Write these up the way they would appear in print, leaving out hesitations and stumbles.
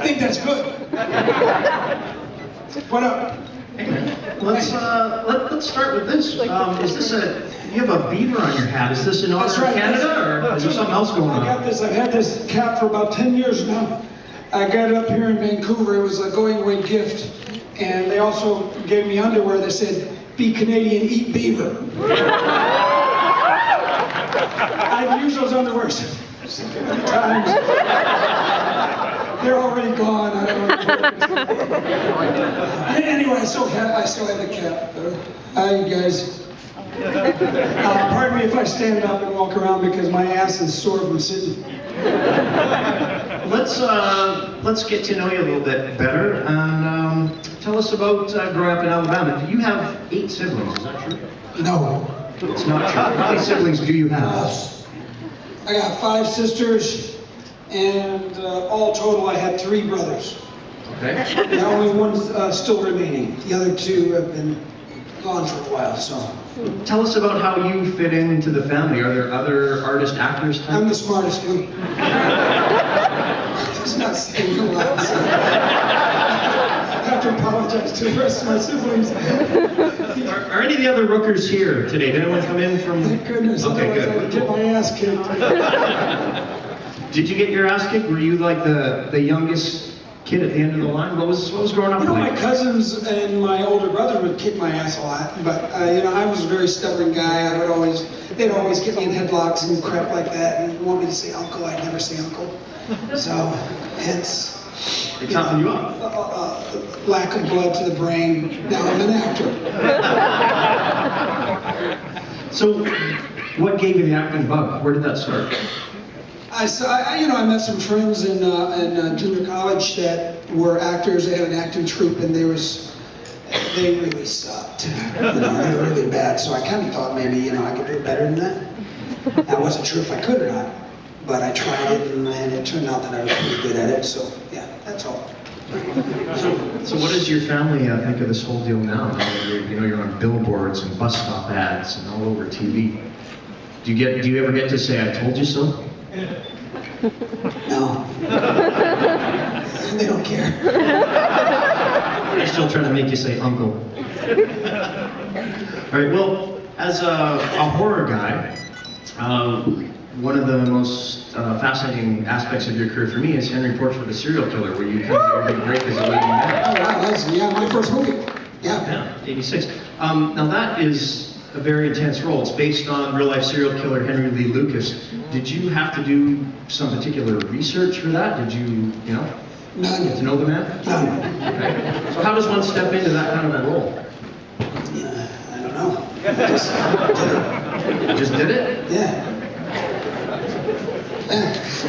think that's good. What up? Hey, let's start with this. Is this you have a beaver on your hat? Is this in honor of Canada, or is there something else going on? I got this. I've had this cap for about 10 years now. I got it up here in Vancouver. It was a going away gift, and they also gave me underwear that said, "Be Canadian, eat beaver." I've used those underwear so many times. They're already gone. I don't know. Anyway, I still have the cap. Hi, you guys. Pardon me if I stand up and walk around because my ass is sore from sitting. Let's get to know you a little bit better, and tell us about growing up in Alabama. You have 8 siblings, is that true? No. It's not true. How many siblings do you have? I got 5 sisters, and all total I had 3 brothers. Okay. And only one still remaining. The other 2 have been gone for a while, so. Tell us about how you fit into the family. Are there other artist, actors? I'm the smartest one. It's not saying a lot. I have to apologize to the rest of my siblings. Are any of the other Rookers here today? Did anyone come in from? Thank goodness. Okay, Otherwise I would get my ass kicked. Did you get your ass kicked? Were you like the youngest kid at the end of the line? What was growing up like? My cousins and my older brother would kick my ass a lot, but I was a very stubborn guy. They'd always get me in headlocks and crap like that, and want me to say uncle. I'd never say uncle. So, hence. They toughened you up. Lack of blood to the brain. Now I'm an actor. So, what gave you the acting bug? Where did that start? I met some friends in junior college that were actors. They had an acting troupe, and they really sucked. They were really bad. So I kind of thought maybe I could do better than that. I wasn't sure if I could or not, but I tried it, and it turned out that I was pretty good at it. So yeah, that's all. So what does your family think of this whole deal now? Now that you're on billboards and bus stop ads and all over TV. Do you ever get to say "I told you so"? No. They don't care. They're still trying to make you say uncle. All right, well, as a horror guy, one of the most fascinating aspects of your career for me is Henry Portrait of a Serial Killer, where you kind of did break as a leading man. Oh, wow, that's my first movie. Yeah, 86. Now that is a very intense role. It's based on real-life serial killer Henry Lee Lucas. Did you have to do some particular research for that? Did you, None. get to know the man? None. Okay. So how does one step into that kind of a role? I don't know. Just did it? Yeah.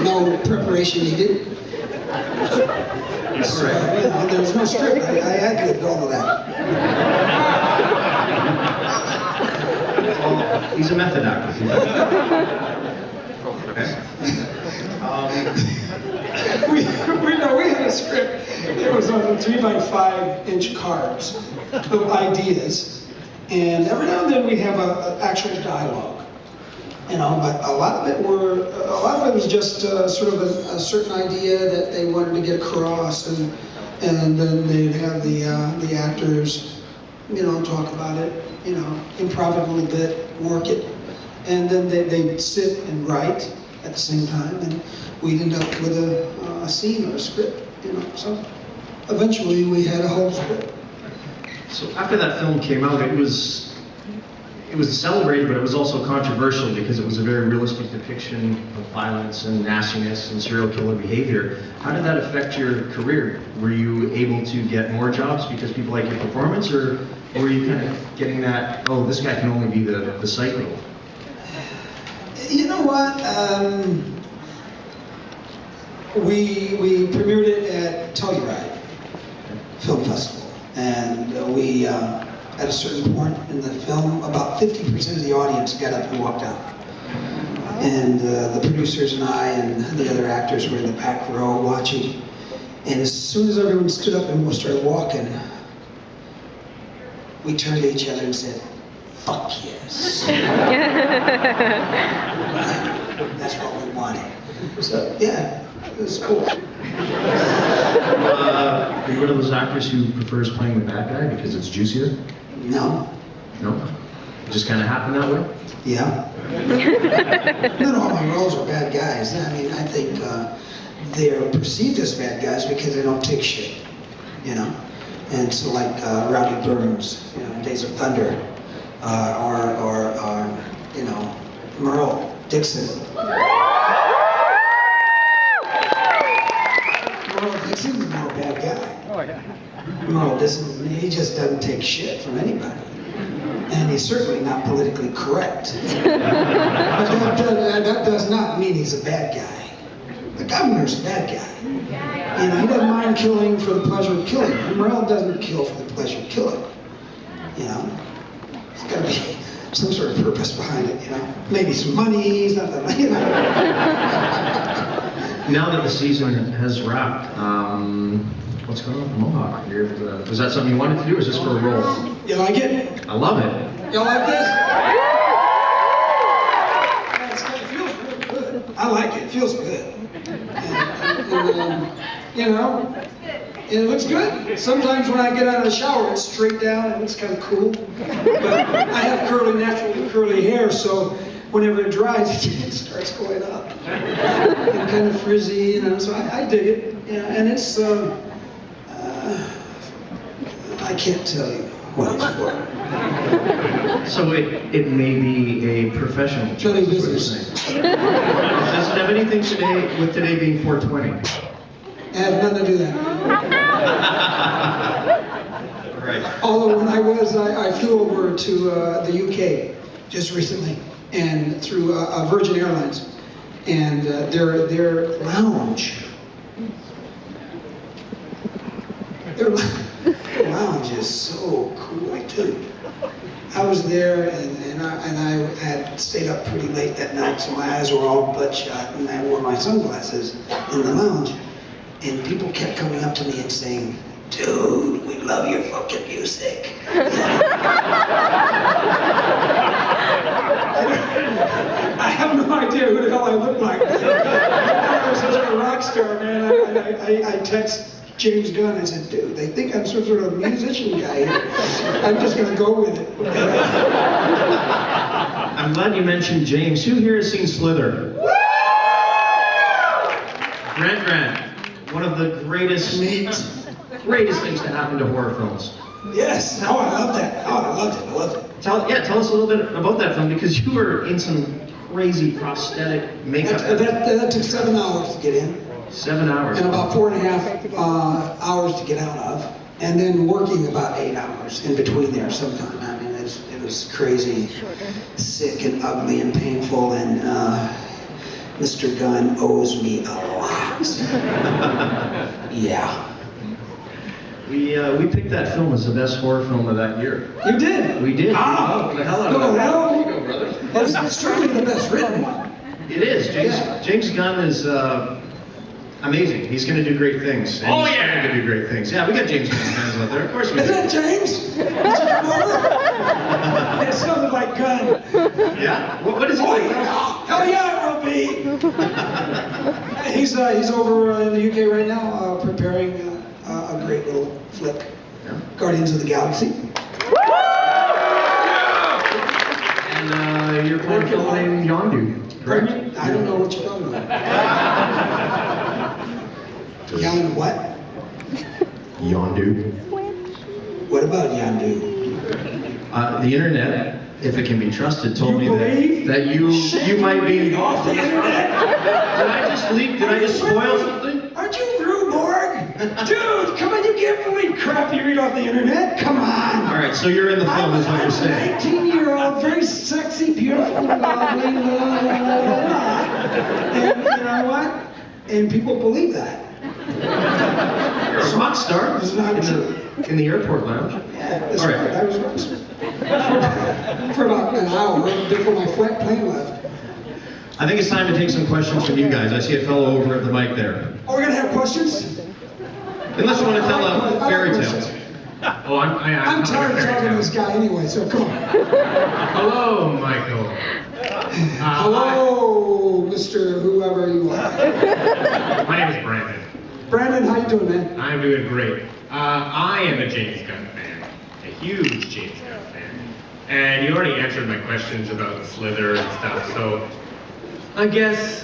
No preparation needed. So, there was no script. I had to do all of that. Well, he's a method actor. Okay. We had a script. It was on 3x5-inch cards of ideas, and every now and then we have an actual dialogue. But a lot of it was just sort of a certain idea that they wanted to get across, and then they'd have the actors, talk about it, improv it a little bit, work it, and then they'd sit and write at the same time, and we'd end up with a scene or a script, So eventually we had a whole script. So after that film came out, it was celebrated, but it was also controversial because it was a very realistic depiction of violence and nastiness and serial killer behavior. How did that affect your career? Were you able to get more jobs because people like your performance, or were you kind of getting that, oh, this guy can only be the psycho? You know what? We premiered it at Telluride Film Festival, and we at a certain point in the film, about 50% of the audience got up and walked out. And the producers and I and the other actors were in the back row watching. And as soon as everyone stood up and started walking, we turned to each other and said, "Fuck yes." That's what we wanted. So yeah, it was cool. Are you one of those actors who prefers playing the bad guy because it's juicier? No. No? It just kind of happened that way? Yeah. Not all my roles are bad guys. I mean, I think they're perceived as bad guys because they don't take shit, you know? And so like Rowdy Burns, you know, Days of Thunder, or you know, Merle Dixon. Merle Dixon's not a bad guy. Oh, yeah. Merle Dixon, he just doesn't take shit from anybody. And he's certainly not politically correct. But that does not mean he's a bad guy. The governor's a bad guy. You know, he doesn't mind killing for the pleasure of killing. Merle doesn't kill for the pleasure of killing. You know, there's got to be some sort of purpose behind it. You know, maybe some money, something. You know. Now that the season has wrapped, what's going on with the Mohawk? Was that something you wanted to do, or is this for a role? You like it? I love it. You like this? It feels really good. I like it. It feels good. And, you know, and it looks good. Sometimes when I get out of the shower, it's straight down and it's kind of cool. But I have naturally curly hair, so whenever it dries, it starts going up. And kind of frizzy, you know, so I dig it. Yeah, and it's, I can't tell you what it's for. So it may be a professional choice. Showing is what you're business. saying. Does it have anything with today being 420? It has nothing to do with that. Right. Although when I flew over to the UK just recently, and through Virgin Airlines, and their lounge, their lounge is so cool too. I was there, and I had stayed up pretty late that night, so my eyes were all bloodshot, and I wore my sunglasses in the lounge, and people kept coming up to me and saying, "Dude, we love your fucking music." I have no idea who the hell I look like. I was such a rock star, man. I text James Gunn. I said, "Dude, they think I'm some sort of musician guy here. I'm just gonna go with it." I'm glad you mentioned James. Who here has seen Slither? Grant, one of the greatest things to happen to horror films. Yes. Oh, I love that. Oh, I loved it. Tell us a little bit about that film, because you were in some crazy prosthetic makeup. That took 7 hours to get in. 7 hours. And about 4.5 hours to get out of, and then working about 8 hours in between there sometime. I mean, it was crazy, sick and ugly and painful, and Mr. Gunn owes me a lot. Yeah. We picked that film as the best horror film of that year. You did? We did. Ah, the hell out of that. no. There you go, brother. That's certainly the best written one. It is. James Gunn is amazing. He's going to do great things. And he's going to do great things. Yeah, we got James Gunn fans out there. Of course we do. Is that James? Did you come over? It sounded like Gunn. Yeah? What is he Oh, like? yeah. Hell yeah, it will be. He's over in the UK right now, preparing a great little flick. Yeah. Guardians of the Galaxy. And you're playing a fellow named Yondu, correct? Pardon me? I don't know what you're talking about. Yon what? Yondu. What about Yondu? The internet, if it can be trusted, told me that you might be off the internet. Did I just spoil something? Aren't you Rue Borg? Dude, come on, you can't believe crap you read off the internet. Come on. All right, so you're in the film, is what you're saying. I'm a 19-year-old, very sexy, beautiful, lovely, and you know what? And people believe that. You're a rock star. It's not true. In the airport lounge. Yeah, that's All right. right. I was for about an hour before my plane left. I think it's time to take some questions from you guys. I see a fellow over at the mic there. Oh, we're gonna have questions? Unless you want to tell a fairy tale. Oh, I'm tired of talking to this guy anyway, so come on. Hello, Michael. Hello, Mr. Whoever you are. My name is Brandon. Brandon, how you doing, man? I'm doing great. I am a James Gunn fan, a huge James Gunn fan. And you already answered my questions about Slither and stuff, so I guess,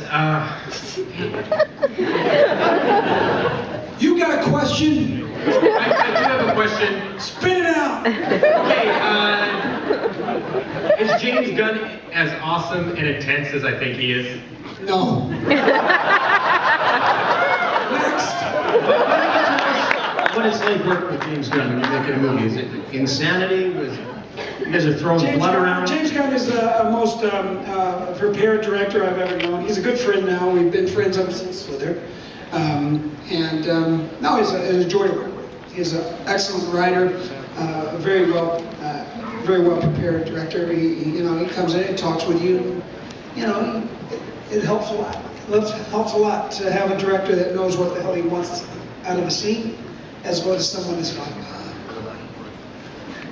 You got a question? I do have a question. Spit it out. Okay, is James Gunn as awesome and intense as I think he is? No. Next. What is like work with James Gunn when you're making a movie? Is it insanity? You guys are throwing blood around? James Gunn is the most prepared director I've ever known. He's a good friend now. We've been friends ever since Slither. Now he's a joy to work with. He's an excellent writer, very well prepared director. He comes in and talks with you. It helps a lot. It helps a lot to have a director that knows what the hell he wants out of a scene, as opposed to someone that's like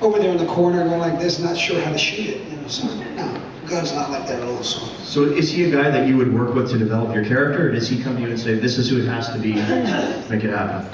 over there in the corner going like this, not sure how to shoot it. So no, Gunn's not like that at all. So is he a guy that you would work with to develop your character, or does he come to you and say, this is who it has to be, make it happen?